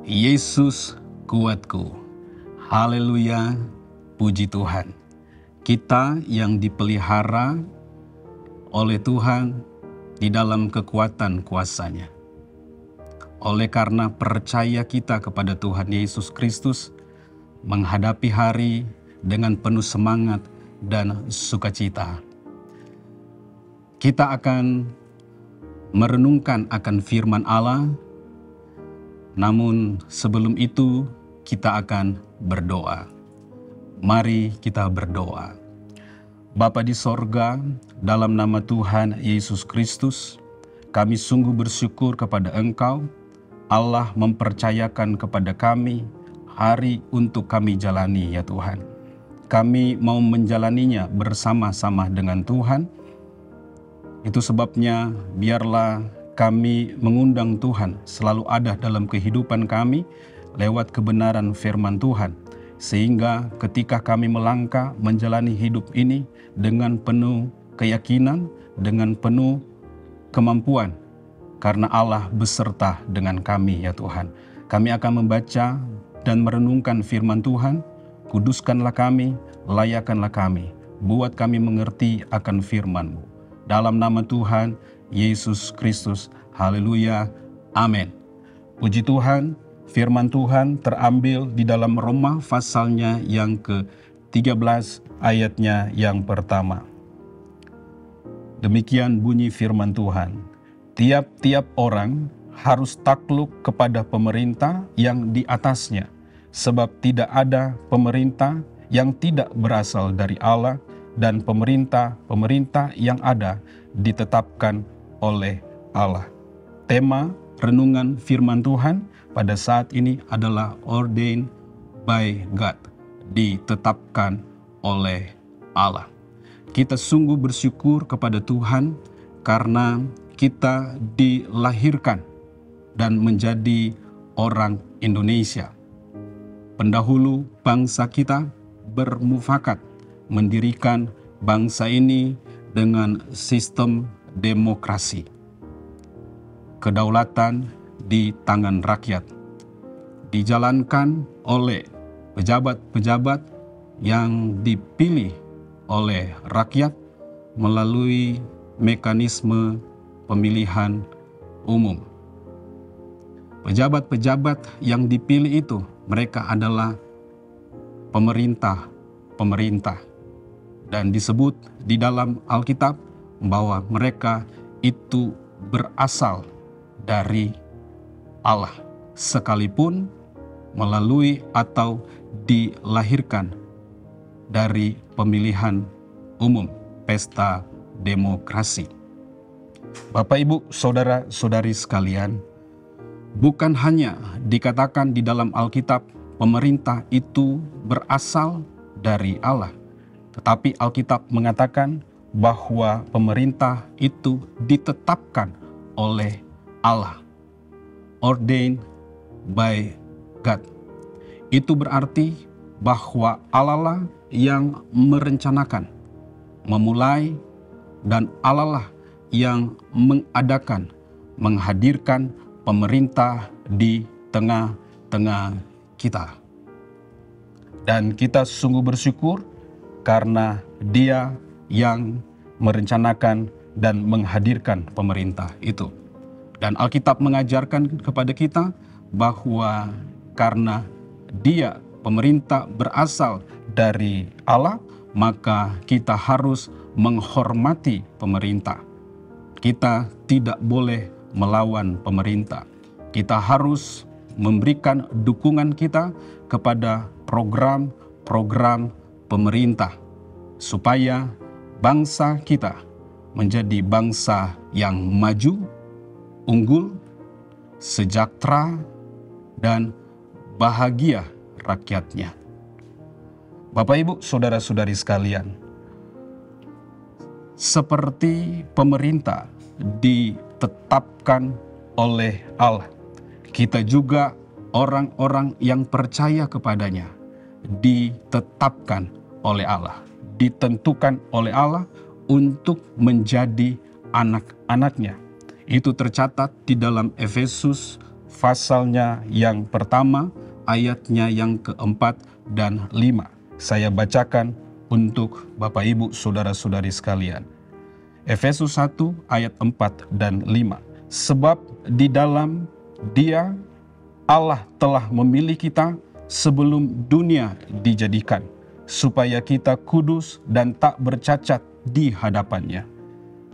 Yesus kuatku. Haleluya, puji Tuhan. Kita yang dipelihara oleh Tuhan di dalam kekuatan kuasa-Nya. Oleh karena percaya kita kepada Tuhan Yesus Kristus, menghadapi hari dengan penuh semangat dan sukacita. Kita akan merenungkan akan firman Allah, namun sebelum itu kita akan berdoa. Mari kita berdoa. Bapa di sorga, dalam nama Tuhan Yesus Kristus, kami sungguh bersyukur kepada Engkau. Allah mempercayakan kepada kami hari untuk kami jalani, ya Tuhan. Kami mau menjalaninya bersama-sama dengan Tuhan. Itu sebabnya biarlah kami mengundang Tuhan selalu ada dalam kehidupan kami lewat kebenaran firman Tuhan. Sehingga ketika kami melangkah menjalani hidup ini dengan penuh keyakinan, dengan penuh kemampuan, karena Allah beserta dengan kami, ya Tuhan. Kami akan membaca dan merenungkan firman Tuhan. Kuduskanlah kami, layakkanlah kami, buat kami mengerti akan firman-Mu. Dalam nama Tuhan Yesus Kristus, haleluya, amin. Puji Tuhan. Firman Tuhan terambil di dalam Roma pasalnya yang ke-13 ayatnya yang pertama. Demikian bunyi firman Tuhan. Tiap-tiap orang harus takluk kepada pemerintah yang di atasnya, sebab tidak ada pemerintah yang tidak berasal dari Allah, dan pemerintah yang ada ditetapkan oleh Allah. Tema renungan firman Tuhan pada saat ini adalah ordained by God, ditetapkan oleh Allah. Kita sungguh bersyukur kepada Tuhan karena kita dilahirkan dan menjadi orang Indonesia. Pendahulu bangsa kita bermufakat mendirikan bangsa ini dengan sistem demokrasi. Kedaulatan di tangan rakyat, dijalankan oleh pejabat-pejabat yang dipilih oleh rakyat melalui mekanisme pemilihan umum. Pejabat-pejabat yang dipilih itu, mereka adalah pemerintah, dan disebut di dalam Alkitab bahwa mereka itu berasal dari Allah, sekalipun melalui atau dilahirkan dari pemilihan umum, pesta demokrasi. Bapak, Ibu, saudara-saudari sekalian, bukan hanya dikatakan di dalam Alkitab pemerintah itu berasal dari Allah, tetapi Alkitab mengatakan bahwa pemerintah itu ditetapkan oleh Allah. Ordained by God. Itu berarti bahwa Allah lah yang merencanakan, memulai, dan Allah lah yang mengadakan, menghadirkan pemerintah di tengah-tengah kita. Dan kita sungguh bersyukur karena Dia yang merencanakan dan menghadirkan pemerintah itu. Dan Alkitab mengajarkan kepada kita bahwa karena Dia, pemerintah, berasal dari Allah, maka kita harus menghormati pemerintah. Kita tidak boleh melawan pemerintah. Kita harus memberikan dukungan kita kepada program-program pemerintah, supaya bangsa kita menjadi bangsa yang maju, unggul, sejahtera, dan bahagia rakyatnya. Bapak, Ibu, saudara-saudari sekalian, seperti pemerintah ditetapkan oleh Allah, kita juga orang-orang yang percaya kepadanya ditetapkan oleh Allah, ditentukan oleh Allah untuk menjadi anak-anaknya. Itu tercatat di dalam Efesus pasalnya yang pertama, ayatnya yang keempat dan 5. Saya bacakan untuk Bapak Ibu Saudara-saudari sekalian. Efesus 1 ayat 4 dan 5. Sebab di dalam Dia Allah telah memilih kita sebelum dunia dijadikan, supaya kita kudus dan tak bercacat di hadapannya.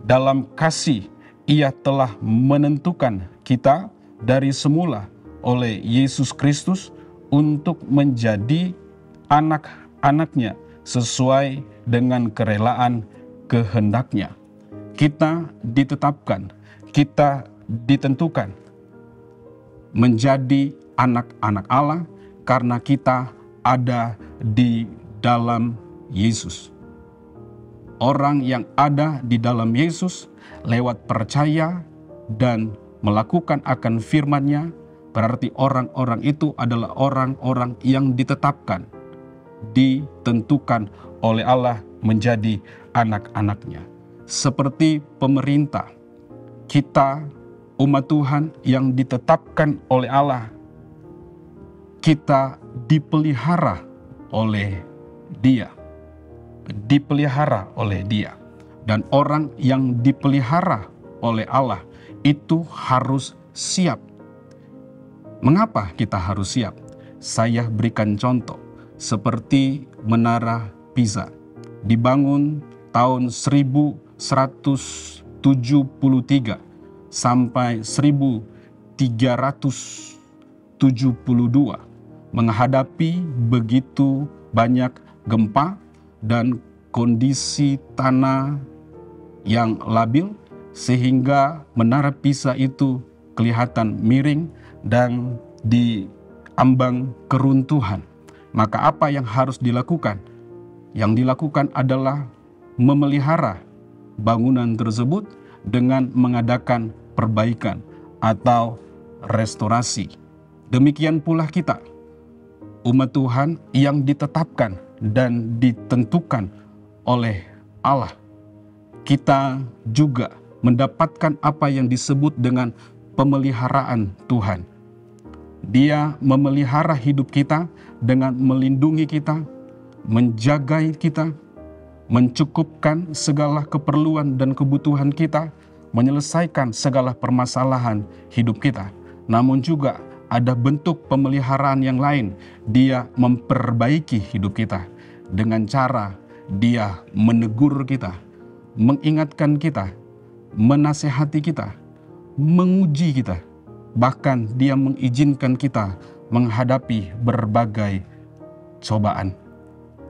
Dalam kasih Ia telah menentukan kita dari semula oleh Yesus Kristus untuk menjadi anak-anaknya sesuai dengan kerelaan kehendaknya. Kita ditetapkan, kita ditentukan menjadi anak-anak Allah karena kita ada di dalam Yesus. Orang yang ada di dalam Yesus lewat percaya dan melakukan akan firman-Nya, berarti orang-orang itu adalah orang-orang yang ditetapkan, ditentukan oleh Allah menjadi anak-anaknya. Seperti pemerintah, kita umat Tuhan yang ditetapkan oleh Allah, kita dipelihara oleh Dia. Dipelihara oleh Dia. Dan orang yang dipelihara oleh Allah itu harus siap. Mengapa kita harus siap? Saya berikan contoh, seperti Menara Pisa. Dibangun tahun 1173 sampai 1372, menghadapi begitu banyak gempa dan kondisi tanah yang labil, sehingga Menara Pisa itu kelihatan miring dan diambang keruntuhan. Maka apa yang harus dilakukan? Yang dilakukan adalah memelihara bangunan tersebut dengan mengadakan perbaikan atau restorasi. Demikian pula kita, umat Tuhan yang ditetapkan dan ditentukan oleh Allah. Kita juga mendapatkan apa yang disebut dengan pemeliharaan Tuhan. Dia memelihara hidup kita dengan melindungi kita, menjaga kita, mencukupkan segala keperluan dan kebutuhan kita, menyelesaikan segala permasalahan hidup kita. Namun juga ada bentuk pemeliharaan yang lain. Dia memperbaiki hidup kita dengan cara Dia menegur kita, mengingatkan kita, menasehati kita, menguji kita. Bahkan Dia mengizinkan kita menghadapi berbagai cobaan.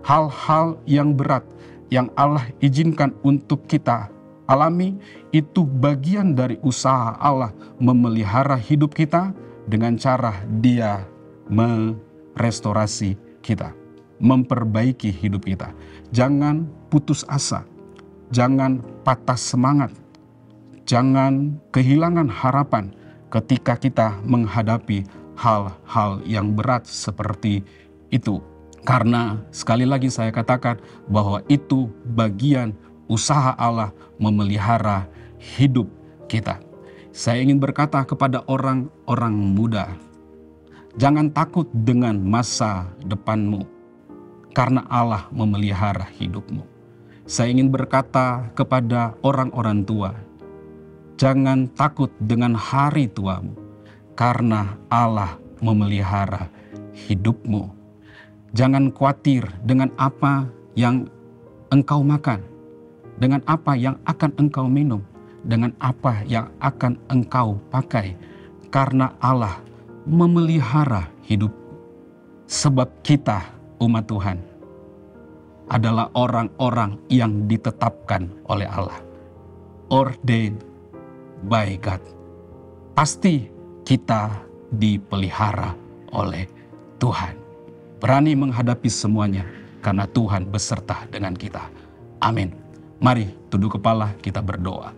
Hal-hal yang berat yang Allah izinkan untuk kita alami, itu bagian dari usaha Allah memelihara hidup kita dengan cara Dia merestorasi kita, memperbaiki hidup kita. Jangan putus asa, jangan patah semangat, jangan kehilangan harapan ketika kita menghadapi hal-hal yang berat seperti itu. Karena sekali lagi saya katakan bahwa itu bagian usaha Allah memelihara hidup kita. Saya ingin berkata kepada orang-orang muda, jangan takut dengan masa depanmu, karena Allah memelihara hidupmu. Saya ingin berkata kepada orang-orang tua, jangan takut dengan hari tuamu, karena Allah memelihara hidupmu. Jangan khawatir dengan apa yang engkau makan, dengan apa yang akan engkau minum, dengan apa yang akan engkau pakai, karena Allah memelihara hidup. Sebab kita, umat Tuhan, adalah orang-orang yang ditetapkan oleh Allah, ordained by God. Pasti kita dipelihara oleh Tuhan. Berani menghadapi semuanya karena Tuhan beserta dengan kita. Amin. Mari tunduk kepala, kita berdoa.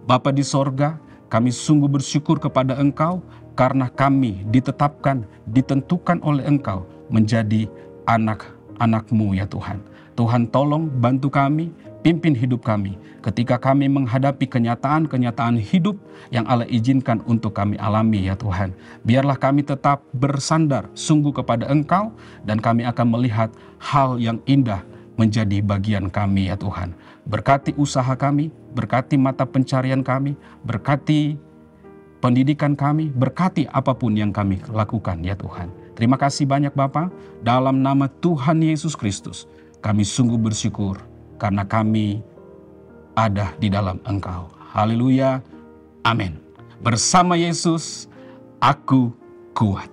Bapa di sorga, kami sungguh bersyukur kepada Engkau karena kami ditetapkan, ditentukan oleh Engkau menjadi anak-anak-Mu ya Tuhan. Tuhan tolong bantu kami, pimpin hidup kami ketika kami menghadapi kenyataan-kenyataan hidup yang Allah izinkan untuk kami alami ya Tuhan. Biarlah kami tetap bersandar sungguh kepada Engkau dan kami akan melihat hal yang indah menjadi bagian kami ya Tuhan. Berkati usaha kami, berkati mata pencarian kami, berkati pendidikan kami, berkati apapun yang kami lakukan ya Tuhan. Terima kasih banyak Bapa, dalam nama Tuhan Yesus Kristus kami sungguh bersyukur karena kami ada di dalam Engkau. Haleluya, amin. Bersama Yesus, aku kuat.